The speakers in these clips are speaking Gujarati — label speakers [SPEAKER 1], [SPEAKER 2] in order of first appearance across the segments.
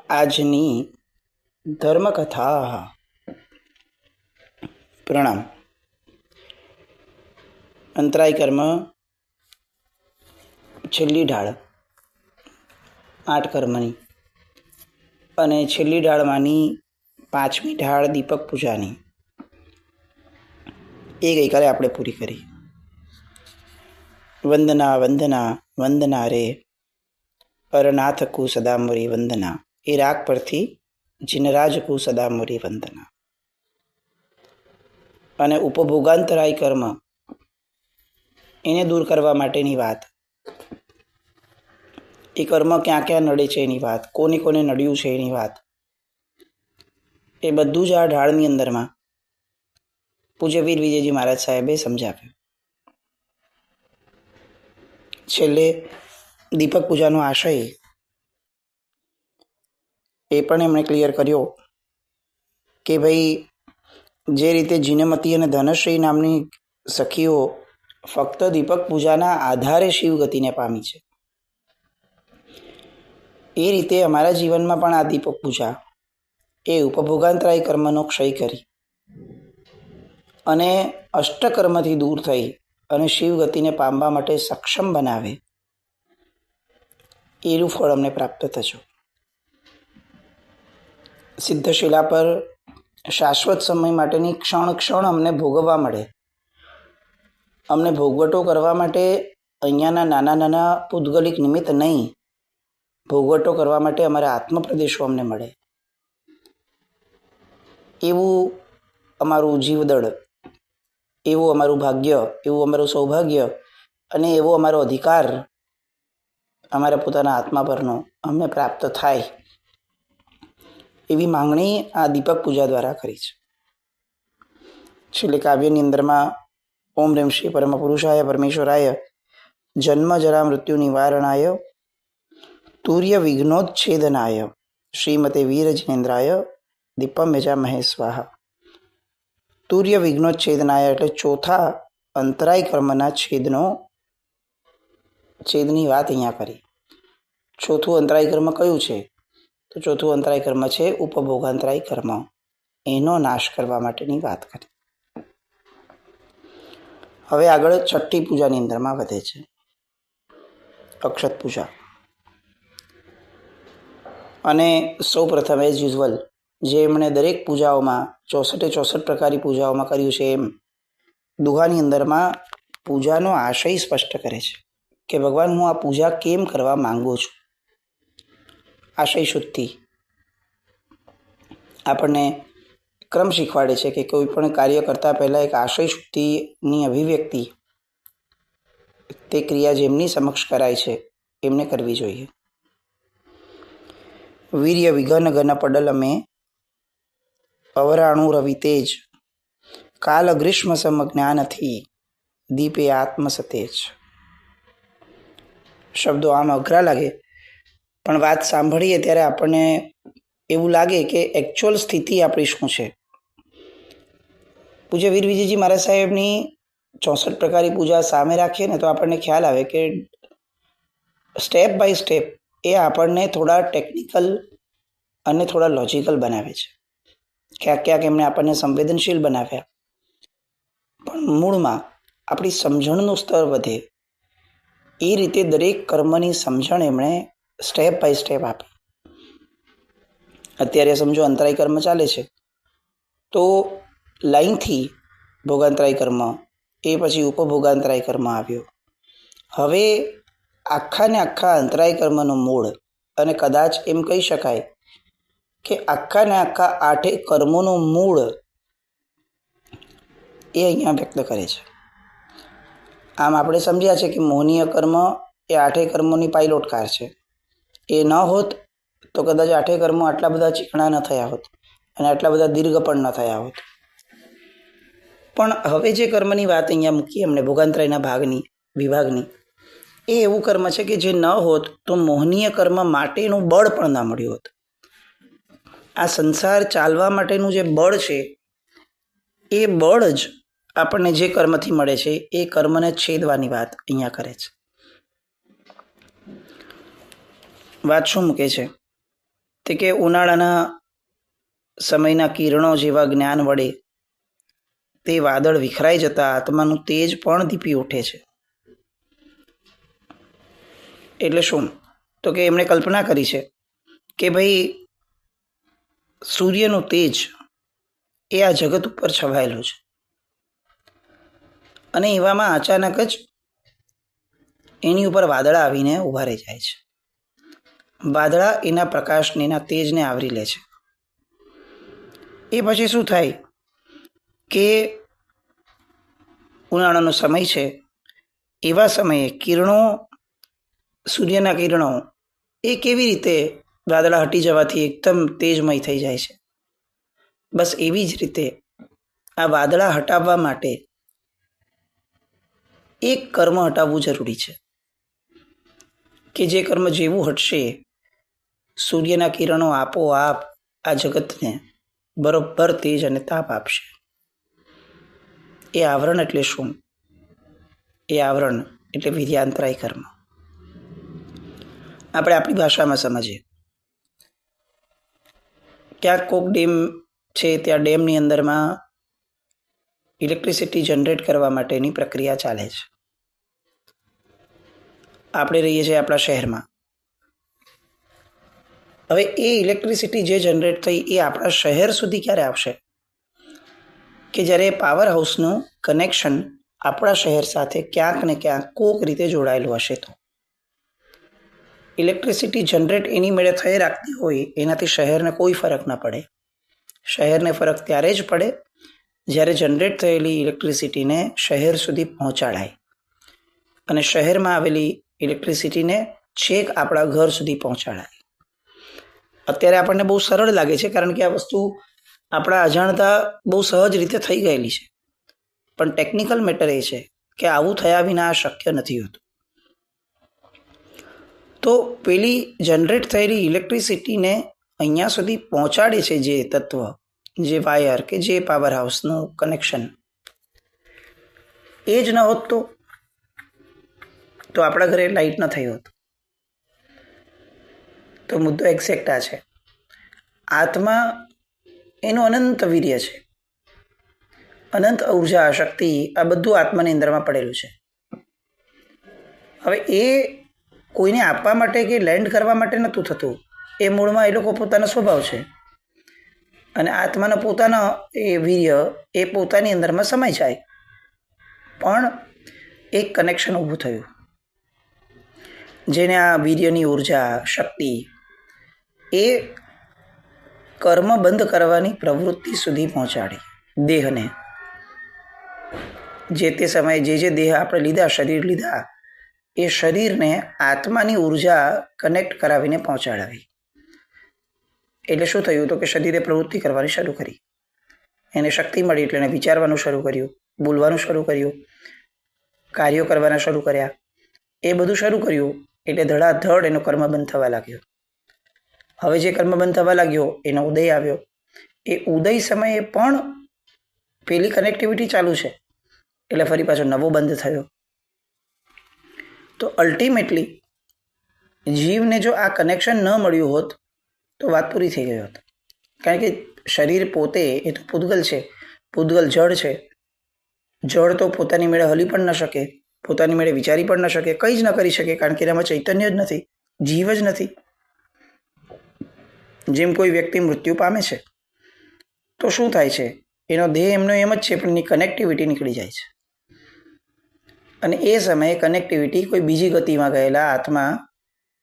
[SPEAKER 1] આજની ધર્મકથા. પ્રણામ. અંતરાય કર્મ છેલ્લી ઢાળ 8 કર્મની, અને છેલ્લી ઢાળમાંની 5મી ઢાળ દીપક પૂજાની, એ ગઈકાલે આપણે પૂરી કરી. વંદના વંદના વંદના રે અરનાથ કુ સદા મોરી વંદના. એ રાગ પરથી જીનરાજ કુ સદા મોરી વંદના. અને ઉપભોગાંતરાય કર્મ, એને દૂર કરવા માટેની વાત. એ કર્મ ક્યાં ક્યાં નડે છે એની વાત, કોને કોને નડ્યું છે એની વાત, એ બધું જ આ ઢાળની અંદરમાં પૂજ્ય વીર વિજયજી મહારાજ સાહેબે સમજાવ્યું. છેલ્લે દીપક પૂજાનો આશય એ પણ એમણે ક્લિયર કર્યો કે ભાઈ, જે રીતે જીનમતી અને ધનશ્રી નામની સખીઓ ફક્ત દીપક પૂજાના આધારે શિવગતિને પામી છે, એ રીતે અમારા જીવનમાં પણ આ દીપક પૂજા એ ઉપભોગાંતરાય કર્મનો ક્ષય કરી અને અષ્ટકર્મથી દૂર થઈ અને શિવગતિને પામવા માટે સક્ષમ બનાવે, એનું ફળ અમને પ્રાપ્ત થશે. સિદ્ધશિલા પર શાશ્વત સમય માટેની ક્ષણ ક્ષણ અમને ભોગવવા મળે. અમને ભોગવટો કરવા માટે અહીંયાના નાના નાના પૂદગલિક નિમિત્ત નહીં, ભોગવટો કરવા માટે અમારા આત્મપ્રદેશો અમને મળે. એવું અમારું જીવદળ, એવું અમારું ભાગ્ય, એવું અમારું સૌભાગ્ય અને એવો અમારો અધિકાર અમારા પોતાના આત્મા પરનો અમને પ્રાપ્ત થાય, એવી માંગણી આ દીપક પૂજા દ્વારા કરી છે. છેલ્લે કાવ્યની અંદરમાં ઓમ રેમ શ્રી પરમ પુરુષાય પરમેશ્વરાય જન્મ જરા મૃત્યુ નિવારણાય તુર્ય વિઘ્નોચ્છેદનાય શ્રીમતે વીર જિનેન્દ્રાય દીપમ યજામહે સ્વાહા. તુર્ય વિઘ્નોચ્છેદનાય એટલે ચોથા અંતરાય કર્મના છેદની વાત અહીંયા કરી. ચોથું અંતરાય કર્મ કયું છે? તો ચોથું અંતરાય કર્મ છે ઉપભોગાંતરાય કર્મ. એનો નાશ કરવા માટેની વાત કરી. હવે આગળ છઠ્ઠી પૂજાની અંદરમાં વધે છે, અક્ષત પૂજા. અને સૌ પ્રથમ એઝ યુઝ્યુઅલ જે એમણે દરેક પૂજાઓમાં 64 પ્રકારની પૂજાઓમાં કર્યું છે, એમ દુહાની અંદરમાં પૂજાનો આશય સ્પષ્ટ કરે છે કે ભગવાન, હું આ પૂજા કેમ કરવા માંગુ છું. આશય શુદ્ધિ આપણને ક્રમ શીખવાડે છે કે કોઈ પણ કાર્ય કરતાં પહેલાં એક આશય શુદ્ધિની અભિવ્યક્તિ, તે ક્રિયા જેમની સમક્ષ કરાય છે એમને કરવી જોઈએ. વીર્ય વિઘન ઘન પડલ મેં અવરાણુ રવિ તેજ કાલ ગ્રીષ્મ સમ જ્ઞાનથી દીપે આત્મ સતેજ. શબ્દો આમ અઘરા લાગે, પણ વાત સાંભળીએ ત્યારે આપણને એવું લાગે કે એકચ્યુઅલ સ્થિતિ આપણી શું છે. પૂજ્ય વીર વિજયજી મહારાજ સાહેબની 64 પ્રકારની પૂજા સામે રાખીએ ને તો આપણને ખ્યાલ આવે કે સ્ટેપ બાય સ્ટેપ એ આપણને થોડા ટેકનિકલ અને થોડા લોજિકલ બનાવે છે. ક્યાંક ક્યાંક એમણે આપણને સંવેદનશીલ બનાવ્યા, પણ મૂળમાં આપણી સમજણનું સ્તર વધે એ રીતે દરેક કર્મની સમજણ એમણે સ્ટેપ બાય સ્ટેપ આપી. અત્યારે સમજો અંતરાય કર્મ ચાલે છે, તો લાઈનથી ભોગાંતરાય કર્મ, એ પછી ઉપભોગાંતરાય કર્મ આવ્યો. હવે આખા ને આખા અંતરાય કર્મનું મૂળ, અને કદાચ એમ કહી શકાય કે આખા ને આખા 8 કર્મોનું મૂળ એ અહીંયા વ્યક્ત કરે છે. આમ આપણે સમજ્યા છે કે મોહનીય કર્મ એ 8 કર્મોની પાયલોટ કાર છે. એ ન હોત તો કદાચ 8 કર્મો આટલા બધા ચીકણા ન થયા હોત અને આટલા બધા દીર્ઘ પણ ન થયા હોત. પણ હવે જે કર્મની વાત અહીંયા મૂકી એમણે ભોગાંતરાયના વિભાગની, એ એવું કર્મ છે કે જે ન હોત તો મોહનીય કર્મ માટેનું બળ પણ ના મળ્યું હોત. આ સંસાર ચાલવા માટેનું જે બળ છે, એ બળ જ આપણને જે કર્મથી મળે છે એ કર્મને છેદવાની વાત અહીંયા કરે છે. વાત શું મૂકે છે? તે કે ઉનાળાના સમયના કિરણો જેવા જ્ઞાન વડે તે વાદળ વિખરાઈ જતા આત્માનું તેજ પણ દીપી ઉઠે છે. એટલે શું? તો કે એમણે કલ્પના કરી છે કે ભાઈ સૂર્યનું તેજ એ આ જગત ઉપર છવાયેલું છે અને એવામાં અચાનક જ એની ઉપર વાદળા આવીને ઊભા રહી જાય છે. વાદળા એના પ્રકાશને એના તેજને આવરી લે છે. એ પછી શું થાય કે ઉનાળાનો સમય છે, એવા સમયે કિરણો, સૂર્યના કિરણો એ કેવી રીતે વાદળા હટી જવાથી એકદમ તેજમય થઈ જાય છે. બસ એવી જ રીતે આ વાદળા હટાવવા માટે એક કર્મ હટાવવું જરૂરી છે કે જે કર્મ જેવું હટશે સૂર્યના કિરણો આપોઆપ આ જગતને બરોબર તેજ અને તાપ આપશે. એ આવરણ એટલે શું? એ આવરણ એટલે વીર્યાંતરાય કર્મ. આપણે આપણી ભાષામાં સમજીએ. ક્યાંક કોક ડેમ છે, ત્યાં ડેમની અંદરમાં ઇલેક્ટ્રિસિટી જનરેટ કરવા માટેની પ્રક્રિયા ચાલે છે. આપણે રહીએ છીએ આપણા શહેરમાં. હવે એ ઇલેક્ટ્રિસિટી જે જનરેટ થઈ એ આપણા શહેર સુધી ક્યારે આવશે? કે જ્યારે પાવર હાઉસનું કનેક્શન આપણા શહેર સાથે ક્યાંક ને ક્યાંક કોક રીતે જોડાયેલું હશે. તો ઇલેક્ટ્રિસિટી જનરેટ એની મેળે થઈ રાખતી હોય એનાથી શહેરને કોઈ ફરક ના પડે. શહેરને ફરક ત્યારે જ પડે જ્યારે જનરેટ થયેલી ઇલેક્ટ્રિસિટીને શહેર સુધી પહોંચાડાય અને શહેરમાં આવેલી ઇલેક્ટ્રિસિટીને છેક આપણા ઘર સુધી પહોંચાડાય. અત્યારે આપણને બહુ સરળ લાગે છે કારણ કે આ વસ્તુ આપણા અજાણતા બહુ સહજ રીતે થઈ ગયેલી છે. પણ ટેકનિકલ મેટર એ છે કે આવું થયા વિના આ શક્ય નથી હોતું. તો પેલી જનરેટ થયેલી ઇલેક્ટ્રિસિટીને અહીંયા સુધી પહોંચાડે છે જે તત્વ, જે વાયર કે જે પાવર હાઉસનું કનેક્શન, એ જ ન હોત તો આપણા ઘરે લાઇટ ન થઈ હોત. તો મુદ્દો એક્ઝેક્ટ આ છે. આત્મા એનું અનંત વીર્ય છે, અનંત ઉર્જા, શક્તિ, આ બધું આત્માની અંદરમાં પડેલું છે. હવે એ કોઈને આપવા માટે કે લેન્ડ કરવા માટે નહોતું થતું. એ મૂળમાં એ લોકો પોતાનો સ્વભાવ છે અને આત્માનો પોતાનો એ વીર્ય એ પોતાની અંદરમાં સમાઈ જાય. પણ એક કનેક્શન ઊભું થયું જેને આ વીર્યની ઉર્જા, શક્તિ એ કર્મ બંધ કરવાની પ્રવૃત્તિ સુધી પહોંચાડી. દેહને, જે તે સમયે જે દેહ આપણે લીધા, શરીર લીધા, એ શરીરને આત્માની ઉર્જા કનેક્ટ કરાવીને પહોંચાડાવી. એટલે શું થયું? તો કે શરીરે પ્રવૃત્તિ કરવાની શરૂ કરી. એને શક્તિ મળી એટલે એને વિચારવાનું શરૂ કર્યું, બોલવાનું શરૂ કર્યું, કાર્યો કરવાના શરૂ કર્યા. એ બધું શરૂ કર્યું એટલે ધડાધડ એનો કર્મ બંધ થવા લાગ્યો. હવે જે કર્મ બંધ થવા લાગ્યો એનો ઉદય આવ્યો. એ ઉદય સમયે પણ પેલી કનેક્ટિવિટી ચાલુ છે એટલે ફરી પાછો નવો બંધ થયો. તો અલ્ટિમેટલી જીવને જો આ કનેક્શન ન મળ્યું હોત તો વાત પૂરી થઈ ગઈ હોત. કારણ કે શરીર પોતે એ તો પૂતગલ છે, પૂતગલ જળ છે. જળ તો પોતાની મેળે હલી પણ ન શકે, પોતાની મેળે વિચારી પણ ન શકે, કંઈ જ ન કરી શકે કારણ કે એનામાં ચૈતન્ય જ નથી, જીવ જ નથી. જેમ કોઈ વ્યક્તિ મૃત્યુ પામે છે તો શું થાય છે? એનો દેહ એમનો એમ જ છે પણ એની કનેક્ટિવિટી નીકળી જાય છે અને એ સમયે કનેક્ટિવિટી કોઈ બીજી ગતિમાં ગયેલા આત્મા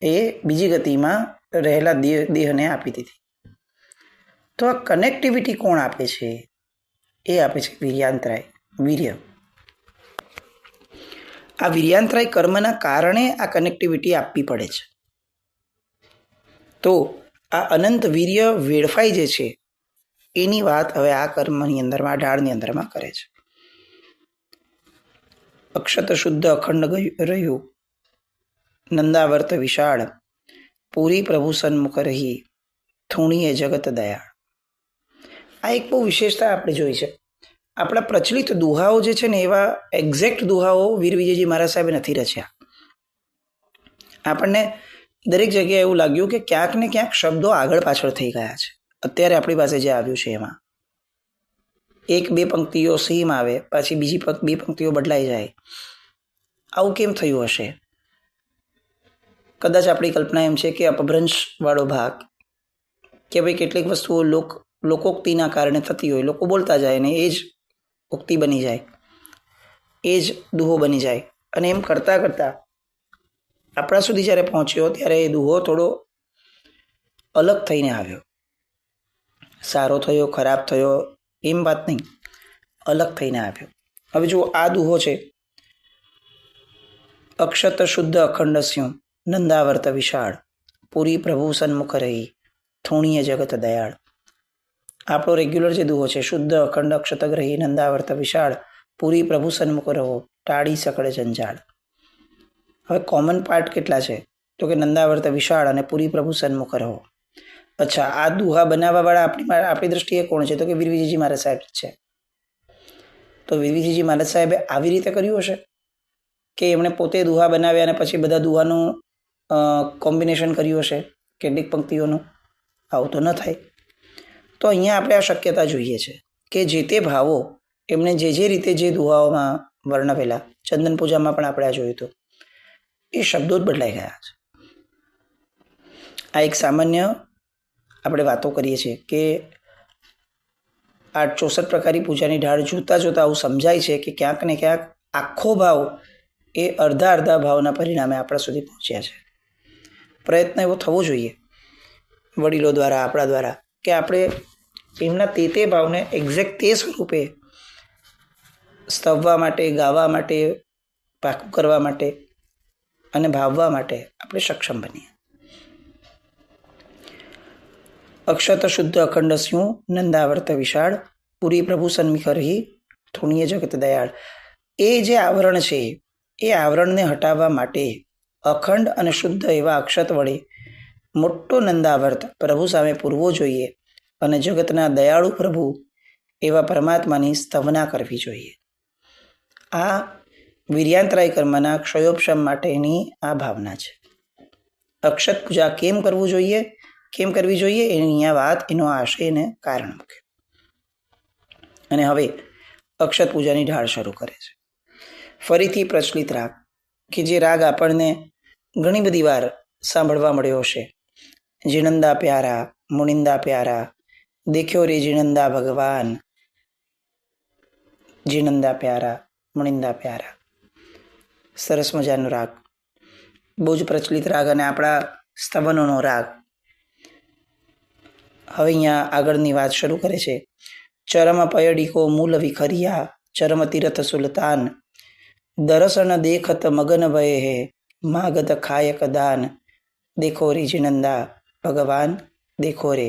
[SPEAKER 1] એ બીજી ગતિમાં રહેલા દેહને આપી દીધી. તો આ કનેક્ટિવિટી કોણ આપે છે? એ આપે છે વીર્યાંતરાય, વીર્ય. આ વીર્યાંતરાય કર્મના કારણે આ કનેક્ટિવિટી આપવી પડે છે. તો આ અનંત વીર્ય વેડફાઈ જે છે એની વાત હવે આ કર્મની અંદરમાં, ઢાળની અંદરમાં કરે છે. અક્ષત શુદ્ધ અખંડ રહ્યું, નંદાવર્ત વિશાળ, પૂરી પ્રભુ સન્મુખ રહી, થૂણીએ જગત દયાળ. આ એક બહુ વિશેષતા આપણે જોઈ છે. આપણા પ્રચલિત દુહાઓ જે છે ને એવા એક્ઝેક્ટ દુહાઓ વીર વિજયજી મહારાજ સાહેબે નથી રચ્યા. આપણને દરેક જગ્યાએ એવું લાગ્યું કે ક્યાંક ને ક્યાંક શબ્દો આગળ પાછળ થઈ ગયા છે. અત્યારે આપણી પાસે જે આવ્યું છે એમાં એક બે પંક્તિઓ સેમ આવે, પછી બીજી બે પંક્તિઓ બદલાઈ જાય. આવું કેમ થયું હશે? કદાચ આપણી કલ્પના એમ છે કે અપભ્રંશવાળો ભાગ, કે ભાઈ કેટલીક વસ્તુઓ લોકોક્તિના કારણે થતી હોય, લોકો બોલતા જાય ને એ જ ઉક્તિ બની જાય, એ જ દુહો બની જાય. અને એમ કરતાં કરતાં આપણા સુધી જ્યારે પહોંચ્યો ત્યારે એ દુહો થોડો અલગ થઈને આવ્યો. સારો થયો, ખરાબ થયો એમ વાત નહીં, અલગ થઈને આવ્યો. હવે જુઓ, આ દુહો છે. અક્ષત શુદ્ધ અખંડ સ્યું નંદાવર્ત વિશાળ, પૂરી પ્રભુ સન્મુખ રહી થોણીએ જગત દયાળ. આપણો રેગ્યુલર જે દુહો છે, શુદ્ધ અખંડ અક્ષતગ્રહી નંદાવર્ત વિશાળ, પૂરી પ્રભુ સન્મુખ રહો ટાળી સકળે જંજાળ. હવે કોમન પાર્ટ કેટલા છે? તો કે નંદાવર્ત વિશાળ અને પૂરી પ્રભુ સન્મુખ રહો. અચ્છા, આ દુહા બનાવવાવાળા આપણી દ્રષ્ટિએ કોણ છે? તો કે વીરવિજયજી મહારાજ સાહેબ છે. તો વીરવિજયજી મહારાજ સાહેબે આવી રીતે કર્યું હશે કે એમણે પોતે દુહા બનાવ્યા અને પછી બધા દુહાનું કોમ્બિનેશન કર્યું હશે કેટલીક પંક્તિઓનું? આવું તો ન થાય. તો અહીંયા આપણે આ શક્યતા જોઈએ છે કે જે તે ભાવો એમણે જે રીતે જે દુહાઓમાં વર્ણવેલા, ચંદન પૂજામાં પણ આપણે આ જોયું હતું, એ શબ્દો જ બદલાઈ ગયા છે. આ એક સામાન્ય આપણે વાતો કરીએ છીએ કે આ 64 પ્રકારની પૂજાની ઢાળ જોતાં જોતાં આવું સમજાય છે કે ક્યાંક ને ક્યાંક આખો ભાવ એ અડધા ભાવના પરિણામે આપણા સુધી પહોંચ્યા છે. પ્રયત્ન એવો થવો જોઈએ વડીલો દ્વારા, આપણા દ્વારા, કે આપણે એમના તે ભાવને એક્ઝેક્ટ તે સ્વરૂપે સ્તવવા માટે, ગાવા માટે, પાકું કરવા માટે અને ભાવવા માટે આપણે સક્ષમ બનીએ. અક્ષત શુદ્ધ અખંડ સ્યું નંદાવર્ત વિશાળ, પૂરી પ્રભુ સન્મુખ રહી થોણીએ જગત દયાળ. એ જે આવરણ છે એ આવરણને હટાવવા માટે અખંડ અને શુદ્ધ એવા અક્ષત વડે મોટો નંદાવર્ત પ્રભુ સામે પૂરવો જોઈએ અને જગતના દયાળુ પ્રભુ એવા પરમાત્માની સ્તવના કરવી જોઈએ. આ વીર્યાંતરાય કર્મના ક્ષયોપશમ માટેની આ ભાવના છે. અક્ષત પૂજા કેમ કરવી જોઈએ એની અહીંયા વાત, એનો આશય અને કારણ મૂકે. અને હવે અક્ષત પૂજાની ઢાળ શરૂ કરે છે. ફરીથી પ્રચલિત રાગ, કે જે રાગ આપણને ઘણી બધી વાર સાંભળવા મળ્યો હશે. જીણંદા પ્યારા મુનિંદા પ્યારા, દેખ્યો રે જીણંદા ભગવાન, જીણંદા પ્યારા મુનિંદા પ્યારા. સરસ મજાનો રાગ, બહુ જ પ્રચલિત રાગ અને આપણા સ્તવનોનો રાગ. હવે અહીંયા આગળની વાત શરૂ કરે છે. ચરમ પયડીકો મૂલ વિખરિયા, ચરમ તીરથ સુલતાન, દરસન દેખત મગન ભય હે, માગત ખાયક દાન, દેખો રે જીણંદા ભગવાન, દેખો રે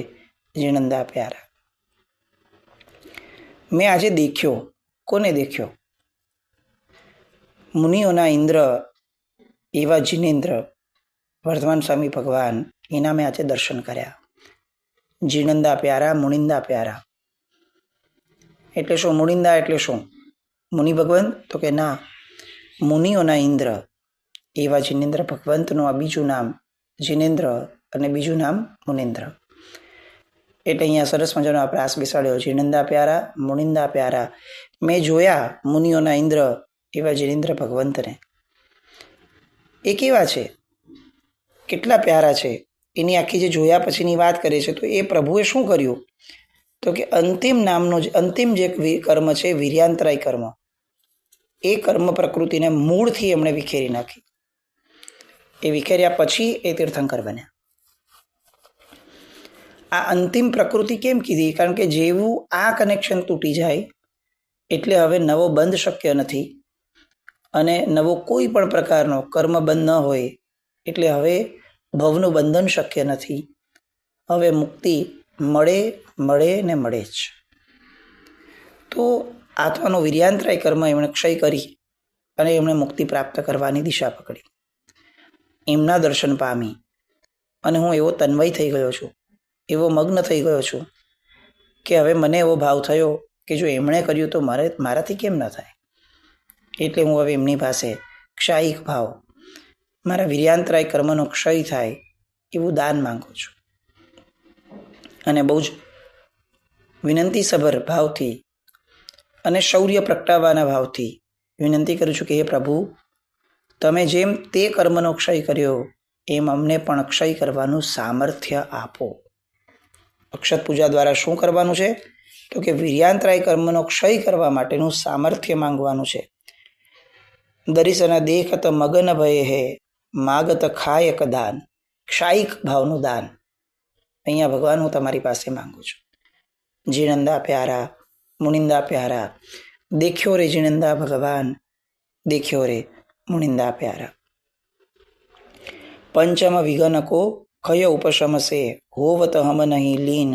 [SPEAKER 1] જીણંદા પ્યારા. મેં આજે દેખ્યો. કોને દેખ્યો? મુનિઓના ઇન્દ્ર એવા જીનેન્દ્ર વર્ધમાન સ્વામી ભગવાન, એના મેં આજે દર્શન કર્યા. જીણંદા પ્યારા, મુનિંદા પ્યારા એટલે શું? મુનિંદા એટલે શું? મુનિ ભગવંત? તો કે ના, મુનિઓના ઇન્દ્ર એવા જીનેન્દ્ર ભગવંતનું આ બીજું નામ જીનેન્દ્ર અને બીજું નામ મુનિન્દ્ર. એટલે અહીંયા સરસ મજાનો આ પ્રાસ બેસાડ્યો. જીણંદા પ્યારા, મુનિંદા પ્યારા. મેં જોયા મુનિઓના ઇન્દ્ર એવા જીનેન્દ્ર ભગવંતને. એ કેવા છે, કેટલા પ્યારા છે, એની આખી જે જોયા પછીની વાત કરે છે. તો એ પ્રભુએ શું કર્યું? તો કે અંતિમ જે કર્મ છે, વીર્યાંતરાય કર્મ, એ કર્મ પ્રકૃતિને મૂળથી એમણે વિખેરી નાખી. એ વિખેર્યા પછી એ તીર્થંકર બન્યા. આ અંતિમ પ્રકૃતિ કેમ કીધી? કારણ કે જેવું આ કનેક્શન તૂટી જાય એટલે હવે નવો બંધ શક્ય નથી, અને નવો કોઈ પણ પ્રકારનો કર્મ બંધ ન હોય એટલે હવે ભવનું બંધન શક્ય નથી. હવે મુક્તિ મળે ને મળે જ. તો આત્માનો વીર્યાંતરાય કર્મ એમણે ક્ષય કરી અને એમણે મુક્તિ પ્રાપ્ત કરવાની દિશા પકડી. એમના દર્શન પામી અને હું એવો તન્મય થઈ ગયો છું, એવો મગ્ન થઈ ગયો છું કે હવે મને એવો ભાવ થયો કે જો એમણે કર્યું તો મારાથી કેમ ન થાય. એટલે હું હવે એમની પાસે ક્ષાયિક ભાવ, મારા વીર્યાંતરાય કર્મનો ક્ષય થાય એવું દાન માંગુ છું. અને બહુ જ વિનંતીસભર ભાવથી અને શૌર્ય પ્રગટાવવાના ભાવથી વિનંતી કરું છું કે હે પ્રભુ, તમે જેમ તે કર્મનો ક્ષય કર્યો એમ અમને પણ ક્ષય કરવાનું સામર્થ્ય આપો. અક્ષત પૂજા દ્વારા શું કરવાનું છે? તો કે વીર્યાંતરાય કર્મનો ક્ષય કરવા માટેનું સામર્થ્ય માંગવાનું છે. દરિસન દેખત મગન ભય હે માગત ખાયક દાન. ક્ષાયિક ભાવનું દાન અહીંયા ભગવાન હું તમારી પાસે માંગુ છું. જીણંદા પ્યારા, મુનિંદા પ્યારા, દેખ્યો રે જીણંદા ભગવાન, દેખ્યો રે મુનિંદા પ્યારા. પંચમ વિઘન કો ખય ઉપશમસે હોવત હમ નહીં લીન.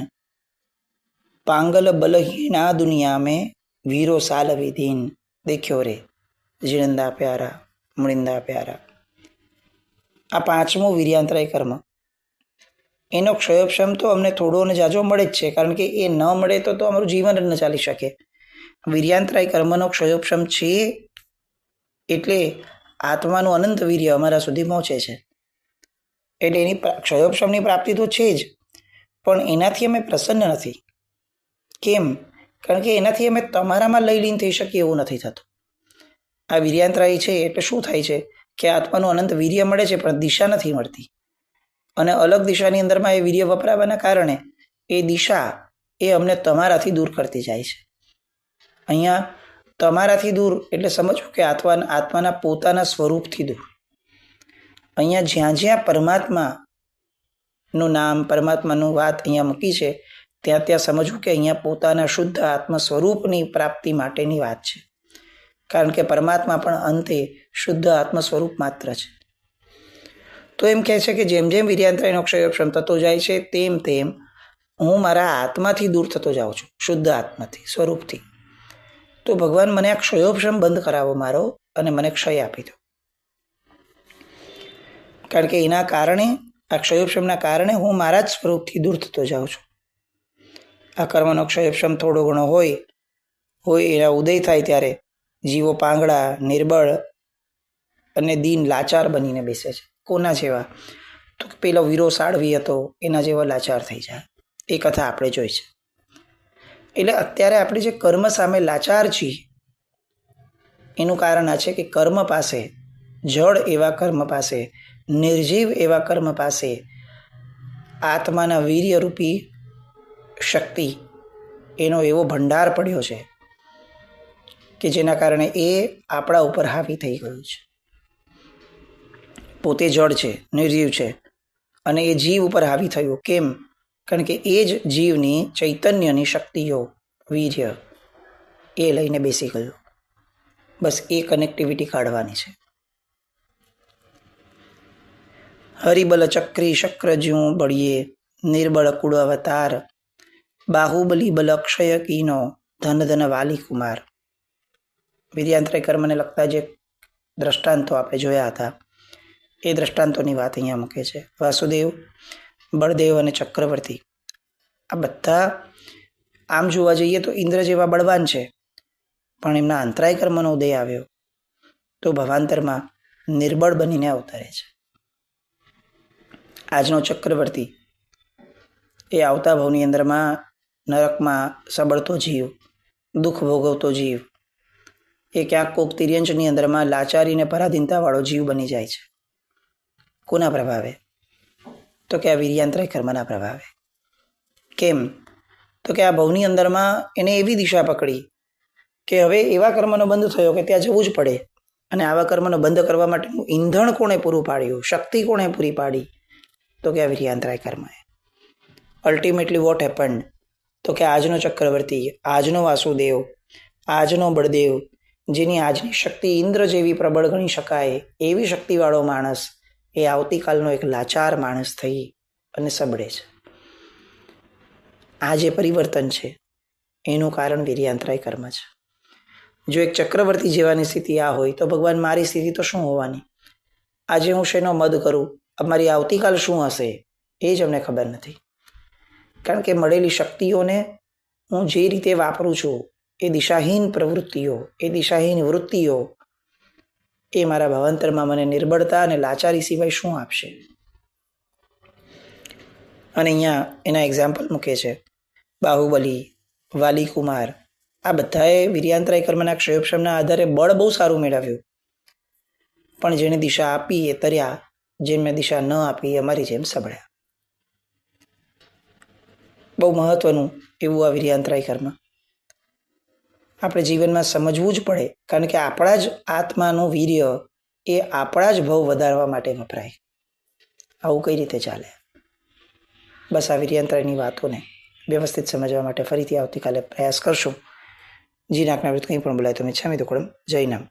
[SPEAKER 1] પાંગલ બલહીના દુનિયા મેં વીરો સાલ વિધીન. દેખ્યો રે જીણંદા પ્યારા, મુનિંદા પ્યારા. આ પાંચમું વીર્યાંતરાય કર્મ, એનો ક્ષયોપશમ તો અમને થોડો અને જાજો મળે જ છે, કારણ કે એ ન મળે તો અમારું જીવન જ ન ચાલી શકે. વીર્યાંતરાય કર્મનો ક્ષયોપશમ છે એટલે આત્માનું અનંત વીર્ય અમારા સુધી પહોંચે છે. એટલે એની ક્ષયોપશમની પ્રાપ્તિ તો છે જ, પણ એનાથી અમે પ્રસન્ન નથી. કેમ? કારણ કે એનાથી અમે તમારામાં લઈ લીન થઈ શકીએ એવું નથી થતું. આ વીર્યાંતરાય છે એટલે શું થાય છે કે આત્માનું અનંત વીર્ય મળે છે, પણ દિશા નથી મળતી. અને અલગ દિશાની અંદરમાં એ વીર્ય વપરાવાના કારણે એ દિશા એ અમને તમારાથી દૂર કરતી જાય છે. અહીંયા તમારાથી દૂર એટલે સમજવું કે આત્માના પોતાના સ્વરૂપથી દૂર. અહીંયા જ્યાં જ્યાં પરમાત્માનું નામ, પરમાત્માનું વાત અહીંયા મૂકી છે, ત્યાં ત્યાં સમજવું કે અહીંયા પોતાના શુદ્ધ આત્મ સ્વરૂપની પ્રાપ્તિ માટેની વાત છે. કારણ કે પરમાત્મા પણ અંતે શુદ્ધ આત્મ સ્વરૂપ માત્ર છે. તો એમ કહે છે કે જેમ જેમ વીર્યાંતરાયનો ક્ષયોપશમ થતો જાય છે તેમ તેમ હું મારા આત્માથી દૂર થતો જાઉં છું, શુદ્ધ આત્માથી, સ્વરૂપથી. તો ભગવાન મને આ ક્ષયોપશમ બંધ કરાવો મારો, અને મને ક્ષય આપી દો. કારણ કે એના કારણે, આ ક્ષયોપશમના કારણે હું મારા જ સ્વરૂપથી દૂર થતો જાઉં છું. આ કર્મનો ક્ષયોપશમ થોડો ઘણો હોય એના ઉદય થાય ત્યારે જીવો પાંગડા, નિર્બળ અને દીન, લાચાર બનીને બેસે છે. કોના જેવા? તો પેલો વીરો સાળવી હતો એના જેવા લાચાર થઈ જાય. એ કથા આપણે જોઈ છે. એટલે અત્યારે આપણે જે કર્મ સામે લાચાર છીએ એનું કારણ આ છે કે કર્મ પાસે, જડ એવા કર્મ પાસે, નિર્જીવ એવા કર્મ પાસે આત્માના વીર્યરૂપી શક્તિ, એનો એવો ભંડાર પડ્યો છે કે જેના કારણે એ આપણા ઉપર હાવી થઈ ગયું છે. પોતે જડ છે, નિર્જીવ છે, અને એ જીવ ઉપર હાવી થયું. કેમ? કારણ કે એ જ જીવની ચૈતન્યની શક્તિઓ, વીર્ય એ લઈને બેસી ગયું. બસ એ કનેક્ટિવિટી કાઢવાની છે. હરિબલ ચક્રી શક્ર જ્યું બળીએ નિર્બળ કુળ અવતાર. બાહુબલી બલ અક્ષય કીનો ધન ધન વાલી કુમાર. વીર્યાંતરાય કર્મને લગતા જે દ્રષ્ટાંતો આપણે જોયા હતા એ દ્રષ્ટાંતોની વાત અહીંયા મૂકે છે. વાસુદેવ, બળદેવ અને ચક્રવર્તી આ બધા આમ જોવા જઈએ તો ઇન્દ્ર જેવા બળવાન છે, પણ એમના અંતરાય કર્મનો ઉદય આવ્યો તો ભવાંતરમાં નિર્બળ બનીને અવતરે છે. આજનો ચક્રવર્તી એ આવતા ભાવની અંદરમાં નરકમાં સબળતો જીવ, દુઃખ ભોગવતો જીવ, એ ક્યાંક કોક તિર્યંચની અંદરમાં લાચારીને પરાધીનતાવાળો જીવ બની જાય છે. કોના પ્રભાવે? તો કે આ વીર્યાંતરાય કર્મના પ્રભાવે. કેમ? તો કે આ ભવની અંદરમાં એને એવી દિશા પકડી કે હવે એવા કર્મનો બંધ થયો કે ત્યાં જવું જ પડે. અને આવા કર્મનો બંધ કરવા માટેનું ઈંધણ કોણે પૂરું પાડ્યું, શક્તિ કોણે પૂરી પાડી? તો કે આ વીર્યાંતરાય કર્મએ. Ultimately what happened? તો કે આજનો ચક્રવર્તી, આજનો વાસુદેવ, આજનો બળદેવ, જેની આજની શક્તિ ઇન્દ્ર જેવી પ્રબળ ગણી શકાય એવી શક્તિવાળો માણસ, એ આવતીકાલનો એક લાચાર માણસ થઈ અને સબળે છે. આ જે પરિવર્તન છે એનું કારણ વીર્યાંતરાય કર્મ છે. જો એક ચક્રવર્તી જેવાની સ્થિતિ આ હોય તો ભગવાન મારી સ્થિતિ તો શું હોવાની? આજે હું શેનો મદ કરું, અમારી આવતીકાલ શું હશે એ જ અમને ખબર નથી. કારણ કે મળેલી શક્તિઓને હું જે રીતે વાપરું છું એ દિશાહીન પ્રવૃત્તિઓ, એ દિશાહીન વૃત્તિઓ એ મારા ભાવાંતરમાં મને નિર્બળતા અને લાચારી સિવાય શું આપશે? અને અહીંયા એના એક્ઝામ્પલ મૂકે છે. બાહુબલી, વાલીકુમાર, આ બધાએ વીર્યાંતરાય કર્મના ક્ષયોક્ષમના આધારે બળ બહુ સારું મેળવ્યું, પણ જેને દિશા આપી એ તર્યા, જેને દિશા ન આપી એ અમારી જેમ સબળ્યા. બહુ મહત્વનું એવું આ વીર્યાંતરાય કર્મ આપણે જીવનમાં સમજવું જ પડે, કારણ કે આપણા જ આત્માનું વીર્ય એ આપણા જ ભાવ વધારવા માટે વપરાય. આવું કઈ રીતે ચાલે? બસ આ વીર્યાંતરાયની વાતોને વ્યવસ્થિત સમજવા માટે ફરીથી આવતીકાલે પ્રયાસ કરશું. જી નાકના કંઈ પણ બોલાય તો મેં છામી તો જય નામ.